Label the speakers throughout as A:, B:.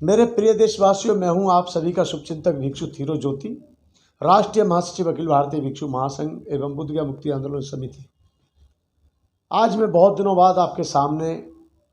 A: मेरे प्रिय देशवासियों, मैं हूं आप सभी का शुभचिंतक भिक्षु थीरो ज्योति, राष्ट्रीय महासचिव अखिल भारतीय भिक्षु महासंघ एवं बुद्धगया मुक्ति आंदोलन समिति। आज मैं बहुत दिनों बाद आपके सामने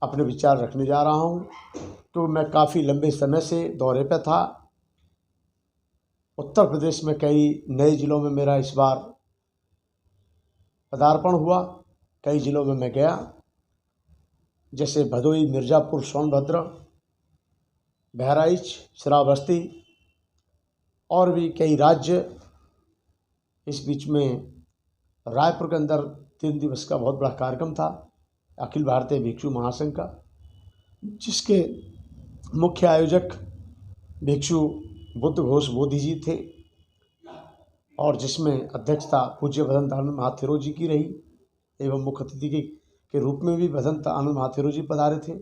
A: अपने विचार रखने जा रहा हूं। तो मैं काफ़ी लंबे समय से दौरे पर था। उत्तर प्रदेश में कई नए ज़िलों में मेरा इस बार पदार्पण हुआ। कई ज़िलों में मैं गया, जैसे भदोई, मिर्ज़ापुर, सोनभद्र, बहराइच, श्रावस्ती और भी कई राज्य। इस बीच में रायपुर के अंदर 3 दिवस का बहुत बड़ा कार्यक्रम था अखिल भारतीय भिक्षु महासंघ का, जिसके मुख्य आयोजक भिक्षु बुद्ध घोष बोधि जी थे और जिसमें अध्यक्षता पूज्य भदंत आनंद महाथेरो जी की रही एवं मुख्य अतिथि के रूप में भी भदंत आनंद महाथेरो जी पधारे थे।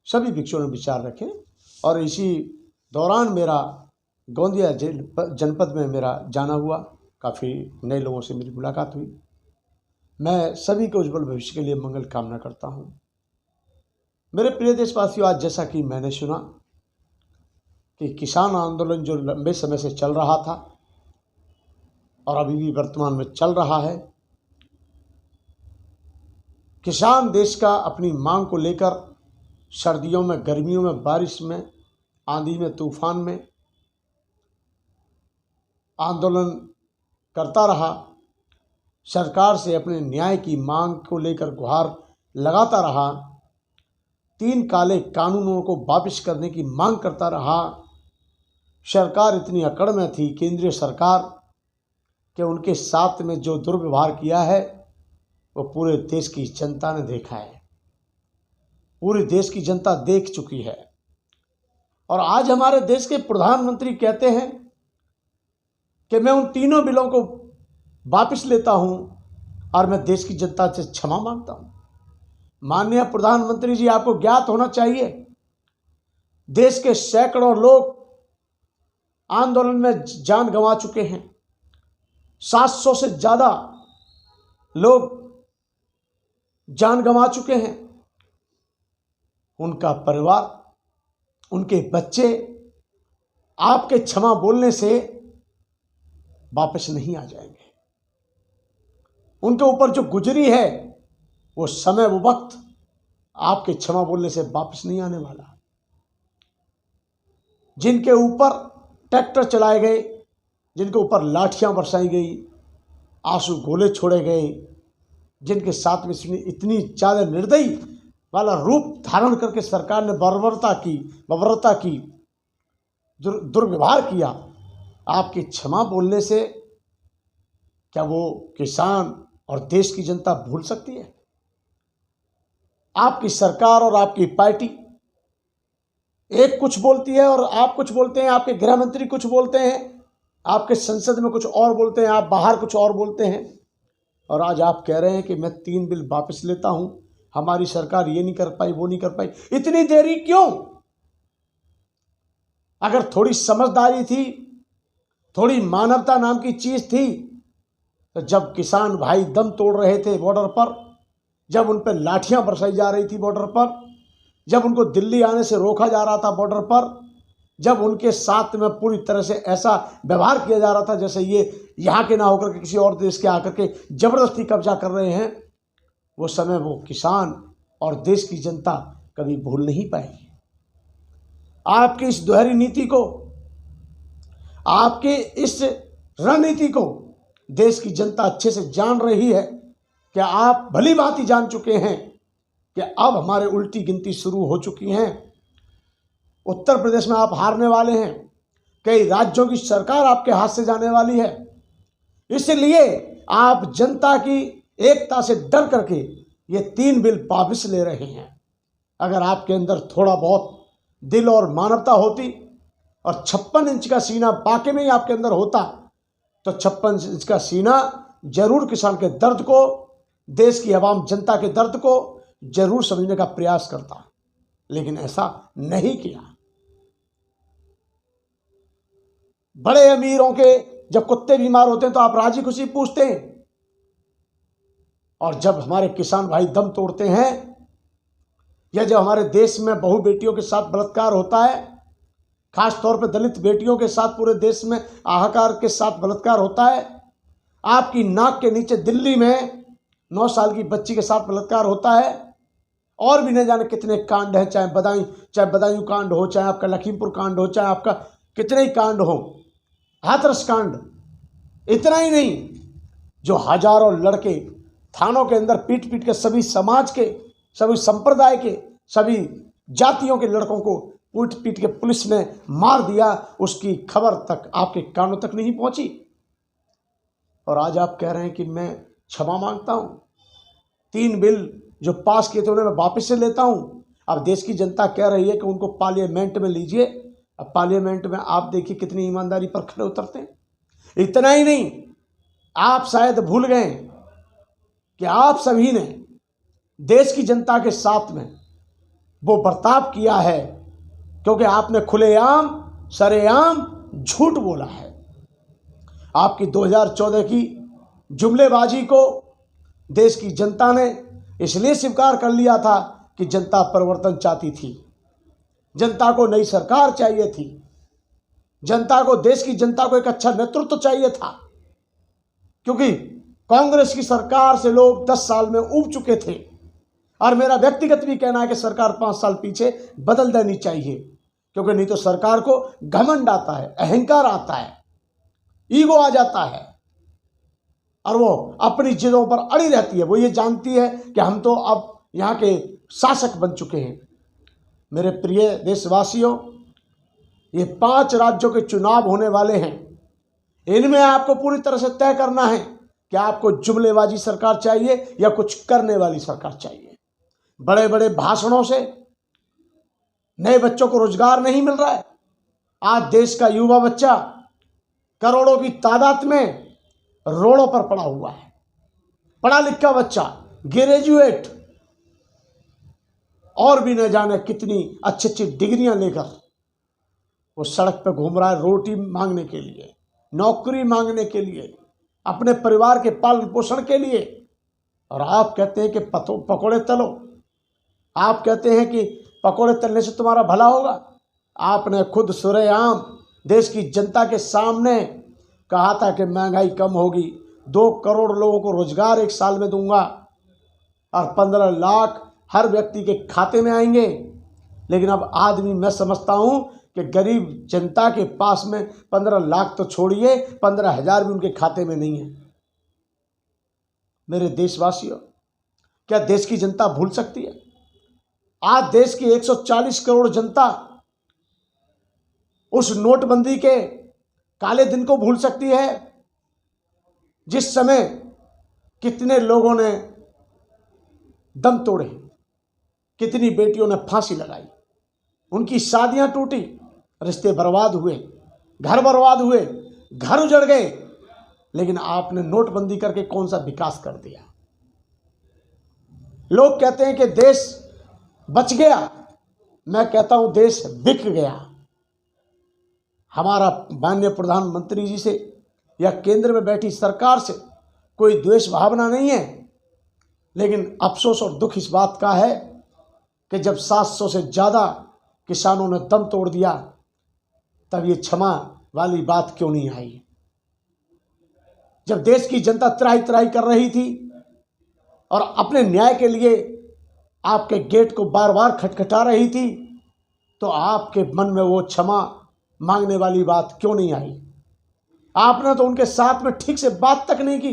A: सभी भिक्षुओं ने विचार रखे और इसी दौरान मेरा गोंदिया जनपद में मेरा जाना हुआ। काफ़ी नए लोगों से मेरी मुलाकात हुई। मैं सभी के उज्जवल भविष्य के लिए मंगल कामना करता हूँ। मेरे प्रिय देशवासियों, आज जैसा कि मैंने सुना कि किसान आंदोलन जो लंबे समय से चल रहा था और अभी भी वर्तमान में चल रहा है, किसान देश का अपनी मांग को लेकर सर्दियों में, गर्मियों में, बारिश में, आंधी में, तूफान में आंदोलन करता रहा। सरकार से अपने न्याय की मांग को लेकर गुहार लगाता रहा। 3 काले कानूनों को वापस करने की मांग करता रहा। सरकार इतनी अकड़ में थी, केंद्रीय सरकार, कि उनके साथ में जो दुर्व्यवहार किया है वो पूरे देश की जनता ने देखा है। पूरे देश की जनता देख चुकी है। और आज हमारे देश के प्रधानमंत्री कहते हैं कि मैं उन 3 बिलों को वापस लेता हूं और मैं देश की जनता से क्षमा मांगता हूं। माननीय प्रधानमंत्री जी, आपको ज्ञात होना चाहिए, देश के सैकड़ों लोग आंदोलन में जान गंवा चुके हैं। 700 से ज़्यादा लोग जान गंवा चुके हैं। उनका परिवार, उनके बच्चे आपके क्षमा बोलने से वापस नहीं आ जाएंगे। उनके ऊपर जो गुजरी है वो समय, वो वक्त आपके क्षमा बोलने से वापस नहीं आने वाला। जिनके ऊपर ट्रैक्टर चलाए गए, जिनके ऊपर लाठियां बरसाई गई, आंसू गोले छोड़े गए, जिनके साथ में इतनी ज़्यादा निर्दयी वाला रूप धारण करके सरकार ने बर्बरता की, दुर्व्यवहार किया, आपके क्षमा बोलने से क्या वो किसान और देश की जनता भूल सकती है? आपकी सरकार और आपकी पार्टी एक कुछ बोलती है और आप कुछ बोलते हैं, आपके गृह मंत्री कुछ बोलते हैं, आपके संसद में कुछ और बोलते हैं, आप बाहर कुछ और बोलते हैं। और आज आप कह रहे हैं कि मैं 3 बिल वापस लेता हूं, हमारी सरकार ये नहीं कर पाई, वो नहीं कर पाई। इतनी देरी क्यों? अगर थोड़ी समझदारी थी, थोड़ी मानवता नाम की चीज थी, तो जब किसान भाई दम तोड़ रहे थे बॉर्डर पर, जब उन पर लाठियां बरसाई जा रही थी बॉर्डर पर, जब उनको दिल्ली आने से रोका जा रहा था बॉर्डर पर, जब उनके साथ में पूरी तरह से ऐसा व्यवहार किया जा रहा था जैसे ये यहाँ के ना होकर के किसी और देश के आकर के जबरदस्ती कब्जा कर रहे हैं, वो समय वो किसान और देश की जनता कभी भूल नहीं पाएगी। आपकी इस दोहरी नीति को, आपके इस रणनीति को देश की जनता अच्छे से जान रही है कि आप भली भांति जान चुके हैं कि अब हमारे उल्टी गिनती शुरू हो चुकी है। उत्तर प्रदेश में आप हारने वाले हैं। कई राज्यों की सरकार आपके हाथ से जाने वाली है। इसलिए आप जनता की एकता से डर करके ये 3 बिल वापस ले रहे हैं। अगर आपके अंदर थोड़ा बहुत दिल और मानवता होती और 56 इंच का सीना वाकई में ही आपके अंदर होता, तो 56 इंच का सीना जरूर किसान के दर्द को, देश की आवाम जनता के दर्द को जरूर समझने का प्रयास करता। लेकिन ऐसा नहीं किया। बड़े अमीरों के जब कुत्ते बीमार होते हैं तो आप राजी खुशी पूछते हैं, और जब हमारे किसान भाई दम तोड़ते हैं या जब हमारे देश में बहू बेटियों के साथ बलात्कार होता है खास तौर पे दलित बेटियों के साथ पूरे देश में हाहाकार के साथ बलात्कार होता है। आपकी नाक के नीचे दिल्ली में 9 साल की बच्ची के साथ बलात्कार होता है। और भी न जाने कितने कांड हैं, चाहे बदायूं कांड हो, चाहे आपका लखीमपुर कांड हो, चाहे आपका कितने ही कांड हो, हाथरस कांड। इतना ही नहीं, जो हजारों लड़के थानों के अंदर पीट पीट के सभी समाज के, सभी संप्रदाय के, सभी जातियों के लड़कों को पीट पीट के पुलिस ने मार दिया, उसकी खबर तक आपके कानों तक नहीं पहुंची। और आज आप कह रहे हैं कि मैं क्षमा मांगता हूं। 3 बिल जो पास किए थे उन्हें मैं वापस से लेता हूं। अब देश की जनता कह रही है कि उनको पार्लियामेंट में लीजिए। अब पार्लियामेंट में आप देखिए कितनी ईमानदारी पर खड़े उतरते हैं। इतना ही नहीं, आप शायद भूल गए कि आप सभी ने देश की जनता के साथ में वो बर्ताव किया है क्योंकि आपने खुलेआम सरेआम झूठ बोला है। आपकी 2014 की जुमलेबाजी को देश की जनता ने इसलिए स्वीकार कर लिया था कि जनता परिवर्तन चाहती थी, जनता को नई सरकार चाहिए थी, जनता को, देश की जनता को एक अच्छा नेतृत्व चाहिए था, क्योंकि कांग्रेस की सरकार से लोग 10 साल में ऊब चुके थे। और मेरा व्यक्तिगत भी कहना है कि सरकार 5 साल पीछे बदल देनी चाहिए, क्योंकि नहीं तो सरकार को घमंड आता है, अहंकार आता है, ईगो आ जाता है और वो अपनी जिदों पर अड़ी रहती है। वो ये जानती है कि हम तो अब यहाँ के शासक बन चुके हैं। मेरे प्रिय देशवासियों, ये 5 राज्यों के चुनाव होने वाले हैं। इनमें आपको पूरी तरह से तय करना है कि आपको जुमलेबाजी सरकार चाहिए या कुछ करने वाली सरकार चाहिए। बड़े बड़े भाषणों से नए बच्चों को रोजगार नहीं मिल रहा है। आज देश का युवा बच्चा करोड़ों की तादाद में रोडों पर पड़ा हुआ है। पढ़ा लिखा बच्चा, ग्रेजुएट, और भी न जाने कितनी अच्छी अच्छी डिग्रियां लेकर वो सड़क पर घूम रहा है, रोटी मांगने के लिए, नौकरी मांगने के लिए, अपने परिवार के पालन पोषण के लिए। और आप कहते हैं कि पकोड़े तलो, आप कहते हैं कि पकोड़े तलने से तुम्हारा भला होगा। आपने खुद सुरेआम देश की जनता के सामने कहा था कि महंगाई कम होगी, 2 करोड़ लोगों को रोजगार 1 साल में दूंगा और 15 लाख हर व्यक्ति के खाते में आएंगे। लेकिन अब आदमी, मैं समझता हूं कि गरीब जनता के पास में 15 लाख तो छोड़िए, 15,000 भी उनके खाते में नहीं है। मेरे देशवासियों, क्या देश की जनता भूल सकती है? आज देश की 140 करोड़ जनता उस नोटबंदी के काले दिन को भूल सकती है, जिस समय कितने लोगों ने दम तोड़े, कितनी बेटियों ने फांसी लगाई, उनकी शादियां टूटी, रिश्ते बर्बाद हुए, घर बर्बाद हुए, घर उजड़ गए। लेकिन आपने नोटबंदी करके कौन सा विकास कर दिया? लोग कहते हैं कि देश बच गया, मैं कहता हूं देश बिक गया। हमारा माननीय प्रधानमंत्री जी से या केंद्र में बैठी सरकार से कोई द्वेष भावना नहीं है, लेकिन अफसोस और दुख इस बात का है कि जब 700 से ज़्यादा किसानों ने दम तोड़ दिया, तब ये क्षमा वाली बात क्यों नहीं आई? जब देश की जनता त्राही त्राही कर रही थी और अपने न्याय के लिए आपके गेट को बार बार खटखटा रही थी, तो आपके मन में वो क्षमा मांगने वाली बात क्यों नहीं आई? आपने तो उनके साथ में ठीक से बात तक नहीं की।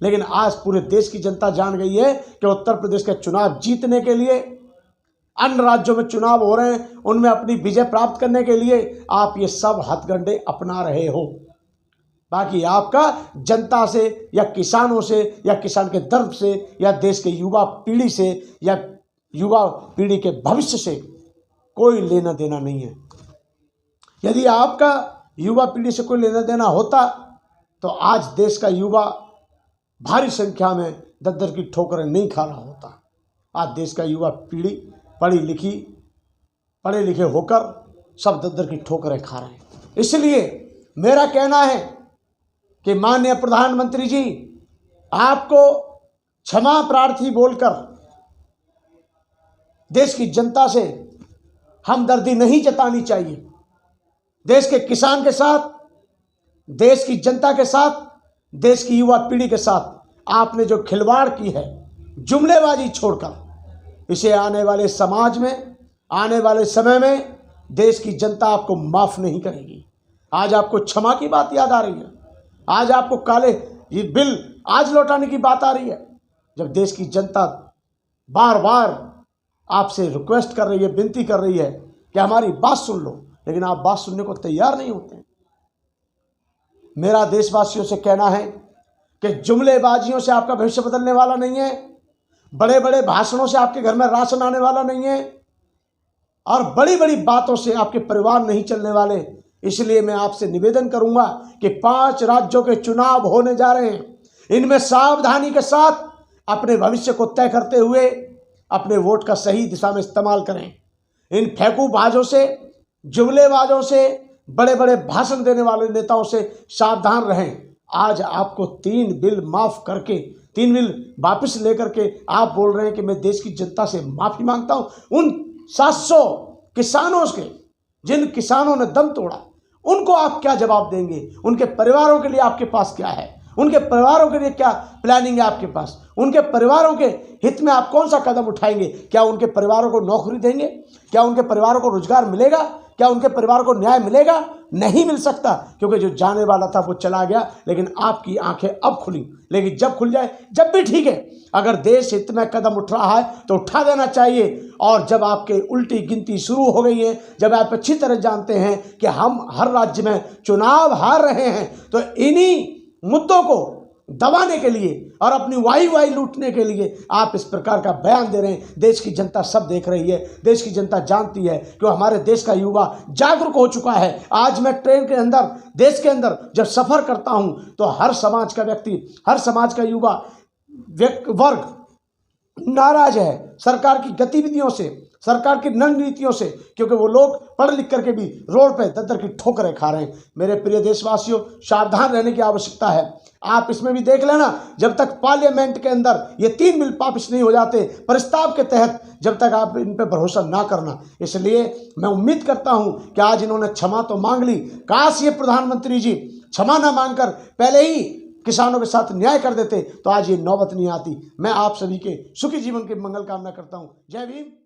A: लेकिन आज पूरे देश की जनता जान गई है कि उत्तर प्रदेश के चुनाव जीतने के लिए, अन्य राज्यों में चुनाव हो रहे हैं, उनमें अपनी विजय प्राप्त करने के लिए आप ये सब हथकंडे अपना रहे हो। बाकी आपका जनता से या किसानों से या किसान के दर्द से या देश के युवा पीढ़ी से या युवा पीढ़ी के भविष्य से कोई लेना देना नहीं है। यदि आपका युवा पीढ़ी से कोई लेना देना होता तो आज देश का युवा भारी संख्या में दर की ठोकरें नहीं खा रहा होता। आज देश का युवा पीढ़ी पढ़े लिखे होकर सब दर की ठोकरें खा रहे हैं। इसलिए मेरा कहना है कि माननीय प्रधानमंत्री जी, आपको क्षमा प्रार्थी बोलकर देश की जनता से हमदर्दी नहीं जतानी चाहिए। देश के किसान के साथ, देश की जनता के साथ, देश की युवा पीढ़ी के साथ आपने जो खिलवाड़ की है, जुमलेबाजी छोड़कर, इसे आने वाले समाज में, आने वाले समय में देश की जनता आपको माफ नहीं करेगी। आज आपको क्षमा की बात याद आ रही है, आज आपको काले ये बिल आज लौटाने की बात आ रही है, जब देश की जनता बार बार आपसे रिक्वेस्ट कर रही है, विनती कर रही है कि हमारी बात सुन लो, लेकिन आप बात सुनने को तैयार नहीं होते। मेरा देशवासियों से कहना है कि जुमलेबाजियों से आपका भविष्य बदलने वाला नहीं है, बड़े बड़े भाषणों से आपके घर में राशन आने वाला नहीं है, और बड़ी बड़ी बातों से आपके परिवार नहीं चलने वाले। इसलिए मैं आपसे निवेदन करूंगा कि 5 राज्यों के चुनाव होने जा रहे हैं, इनमें सावधानी के साथ अपने भविष्य को तय करते हुए अपने वोट का सही दिशा में इस्तेमाल करें। इन फेंकूबाजों से, जुमलेबाजों से, बड़े बड़े भाषण देने वाले नेताओं से सावधान रहें। आज आपको 3 बिल माफ करके, 3 बिल वापस लेकर के आप बोल रहे हैं कि मैं देश की जनता से माफी मांगता हूं। उन 700 किसानों के, जिन किसानों ने दम तोड़ा, उनको आप क्या जवाब देंगे? उनके परिवारों के लिए आपके पास क्या है? उनके परिवारों के लिए क्या प्लानिंग है आपके पास? उनके परिवारों के हित में आप कौन सा कदम उठाएंगे? क्या उनके परिवारों को नौकरी देंगे? क्या उनके परिवारों को रोजगार मिलेगा? क्या उनके परिवार को न्याय मिलेगा? नहीं मिल सकता, क्योंकि जो जाने वाला था वो चला गया, लेकिन आपकी आंखें अब खुली। लेकिन जब खुल जाए, जब भी ठीक है। अगर देश हित में कदम उठ रहा है तो उठा देना चाहिए। और जब आपके उल्टी गिनती शुरू हो गई है, जब आप अच्छी तरह जानते हैं कि हम हर राज्य में चुनाव हार रहे हैं, तो इन्हीं मुद्दों को दबाने के लिए और अपनी वाई लूटने के लिए आप इस प्रकार का बयान दे रहे हैं। देश की जनता सब देख रही है, देश की जनता जानती है कि हमारे देश का युवा जागरूक हो चुका है। आज मैं ट्रेन के अंदर, देश के अंदर जब सफ़र करता हूं, तो हर समाज का व्यक्ति, हर समाज का युवा वर्ग नाराज है सरकार की गतिविधियों से, सरकार की नन नीतियों से, क्योंकि वो लोग पढ़ लिख करके भी रोड पे दर की ठोकरें खा रहे हैं। मेरे प्रिय देशवासियों, सावधान रहने की आवश्यकता है। आप इसमें भी देख लेना, जब तक पार्लियामेंट के अंदर ये 3 बिल वापस नहीं हो जाते प्रस्ताव के तहत, जब तक आप इन पर भरोसा ना करना। इसलिए मैं उम्मीद करता हूं कि आज इन्होंने क्षमा तो मांग ली, काश ये प्रधानमंत्री जी क्षमा ना मांगकर पहले ही किसानों के साथ न्याय कर देते, तो आज ये नौबत नहीं आती। मैं आप सभी के सुखी जीवन की मंगल कामना करता हूं। जय भीम।